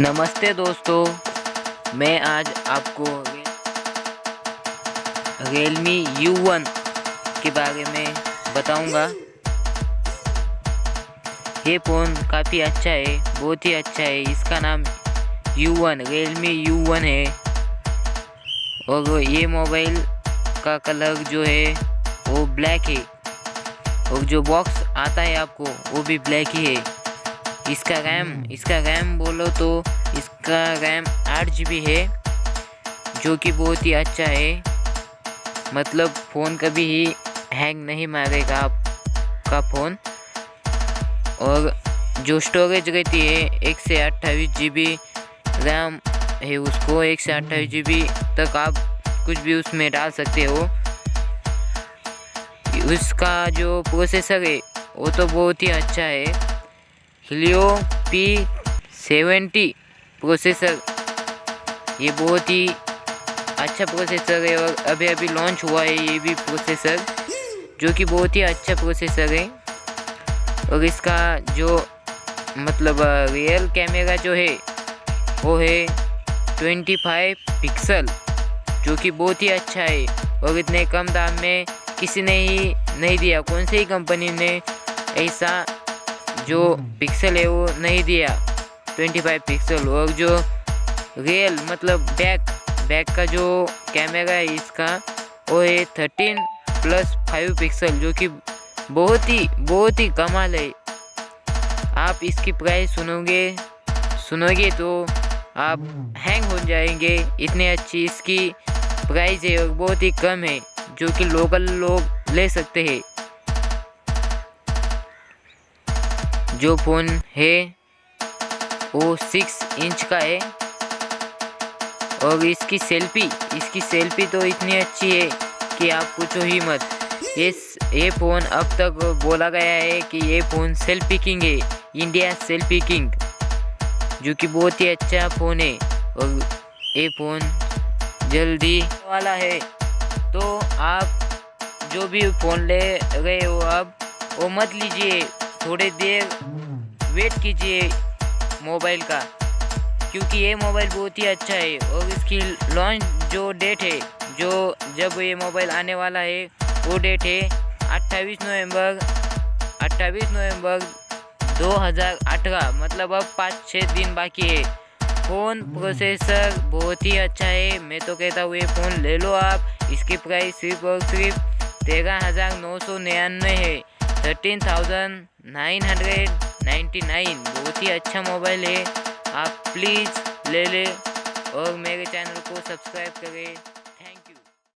नमस्ते दोस्तों, मैं आज आपको Realme U1 के बारे में बताऊंगा। ये फ़ोन काफ़ी अच्छा है, बहुत ही अच्छा है। इसका नाम U1 Realme U1 है और ये मोबाइल का कलर जो है वो ब्लैक है और जो बॉक्स आता है आपको वो भी ब्लैक ही है। इसका रैम बोलो तो इसका रैम 8 GB है, जो कि बहुत ही अच्छा है। मतलब फ़ोन कभी ही हैंग नहीं मारेगा आपका फ़ोन। और जो स्टोरेज रहती है 128 GB रैम है, उसको 128 GB तक आप कुछ भी उसमें डाल सकते हो। उसका जो प्रोसेसर है वो तो बहुत ही अच्छा है, Helio P70 प्रोसेसर। ये बहुत ही अच्छा प्रोसेसर है और अभी लॉन्च हुआ है ये भी प्रोसेसर, जो कि बहुत ही अच्छा प्रोसेसर है। और इसका जो मतलब रियल कैमरा जो है वो है 25 पिक्सल, जो कि बहुत ही अच्छा है और इतने कम दाम में किसी ने ही नहीं दिया। कौन सी कंपनी ने ऐसा जो पिक्सल है वो नहीं दिया, 25 पिक्सल। और जो रियल मतलब बैक का जो कैमरा है इसका वो है 13+5 पिक्सल, जो कि बहुत ही कमाल है। आप इसकी प्राइस सुनोगे तो आप हैंग हो जाएंगे, इतनी अच्छी इसकी प्राइस है और बहुत ही कम है, जो कि लोकल लोग ले सकते हैं। जो फ़ोन है वो 6 इंच का है और इसकी सेल्फी तो इतनी अच्छी है कि आप पूछो ही मत। ये फ़ोन अब तक बोला गया है कि ये फ़ोन सेल्फी किंग है, इंडिया सेल्फी किंग, जो कि बहुत ही अच्छा फ़ोन है। और ये फ़ोन जल्दी वाला है, तो आप जो भी फ़ोन ले रहे हो आप वो मत लीजिए, थोड़ी देर वेट कीजिए मोबाइल का, क्योंकि ये मोबाइल बहुत ही अच्छा है। और इसकी लॉन्च जो डेट है, जो जब ये मोबाइल आने वाला है वो डेट है 28 नवंबर 2018। मतलब अब 5-6 दिन बाकी है। फ़ोन प्रोसेसर बहुत ही अच्छा है, मैं तो कहता हूँ ये फ़ोन ले लो आप। इसकी प्राइस सिर्फ और सिर्फ 13,999 है, 13,999। बहुत ही अच्छा मोबाइल है, आप प्लीज़ ले लें और मेरे चैनल को सब्सक्राइब करें।